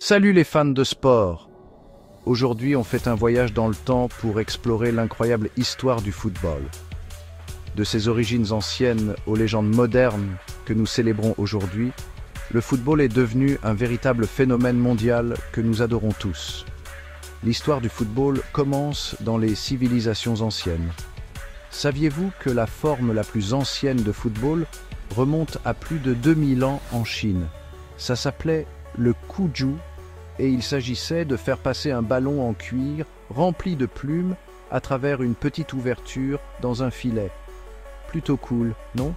Salut les fans de sport! Aujourd'hui, on fait un voyage dans le temps pour explorer l'incroyable histoire du football. De ses origines anciennes aux légendes modernes que nous célébrons aujourd'hui, le football est devenu un véritable phénomène mondial que nous adorons tous. L'histoire du football commence dans les civilisations anciennes. Saviez-vous que la forme la plus ancienne de football remonte à plus de 2000 ans en Chine? Ça s'appelait le Cuju et il s'agissait de faire passer un ballon en cuir rempli de plumes à travers une petite ouverture dans un filet. Plutôt cool, non?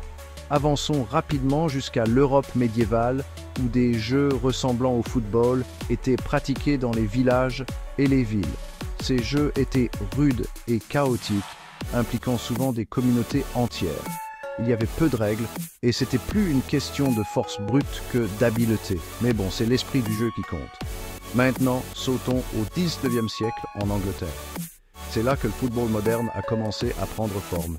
Avançons rapidement jusqu'à l'Europe médiévale où des jeux ressemblant au football étaient pratiqués dans les villages et les villes. Ces jeux étaient rudes et chaotiques, impliquant souvent des communautés entières. Il y avait peu de règles et c'était plus une question de force brute que d'habileté. Mais bon, c'est l'esprit du jeu qui compte. Maintenant, sautons au 19e siècle en Angleterre. C'est là que le football moderne a commencé à prendre forme.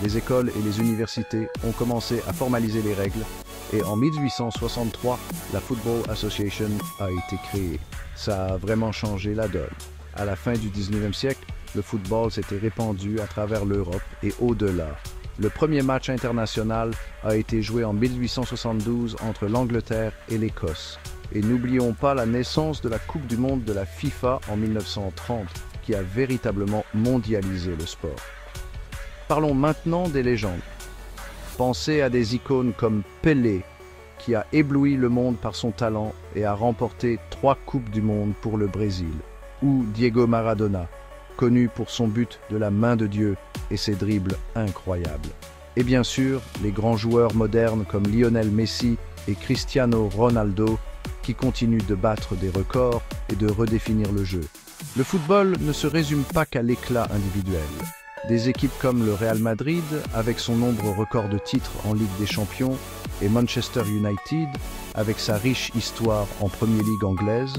Les écoles et les universités ont commencé à formaliser les règles et en 1863, la Football Association a été créée. Ça a vraiment changé la donne. À la fin du 19e siècle, le football s'était répandu à travers l'Europe et au-delà. Le premier match international a été joué en 1872 entre l'Angleterre et l'Écosse. Et n'oublions pas la naissance de la Coupe du Monde de la FIFA en 1930, qui a véritablement mondialisé le sport. Parlons maintenant des légendes. Pensez à des icônes comme Pelé, qui a ébloui le monde par son talent et a remporté 3 Coupes du Monde pour le Brésil, ou Diego Maradona, connu pour son but de la main de Dieu et ses dribbles incroyables. Et bien sûr, les grands joueurs modernes comme Lionel Messi et Cristiano Ronaldo qui continuent de battre des records et de redéfinir le jeu. Le football ne se résume pas qu'à l'éclat individuel. Des équipes comme le Real Madrid, avec son nombre record de titres en Ligue des Champions, et Manchester United, avec sa riche histoire en Premier League anglaise,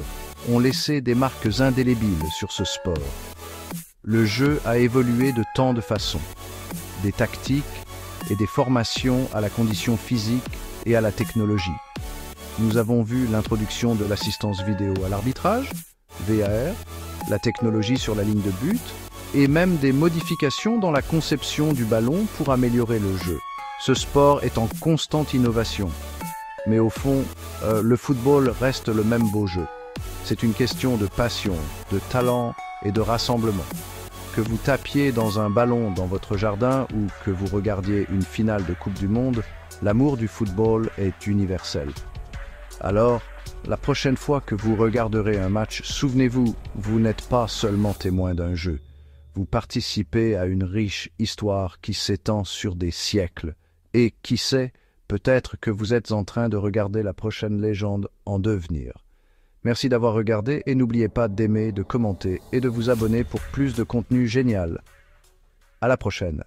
ont laissé des marques indélébiles sur ce sport. Le jeu a évolué de tant de façons, des tactiques et des formations à la condition physique et à la technologie. Nous avons vu l'introduction de l'assistance vidéo à l'arbitrage, VAR, la technologie sur la ligne de but, et même des modifications dans la conception du ballon pour améliorer le jeu. Ce sport est en constante innovation. Mais au fond, le football reste le même beau jeu. C'est une question de passion, de talent et de rassemblement. Que vous tapiez dans un ballon dans votre jardin ou que vous regardiez une finale de Coupe du Monde, l'amour du football est universel. Alors, la prochaine fois que vous regarderez un match, souvenez-vous, vous n'êtes pas seulement témoin d'un jeu. Vous participez à une riche histoire qui s'étend sur des siècles. Et qui sait, peut-être que vous êtes en train de regarder la prochaine légende en devenir. Merci d'avoir regardé et n'oubliez pas d'aimer, de commenter et de vous abonner pour plus de contenu génial. À la prochaine.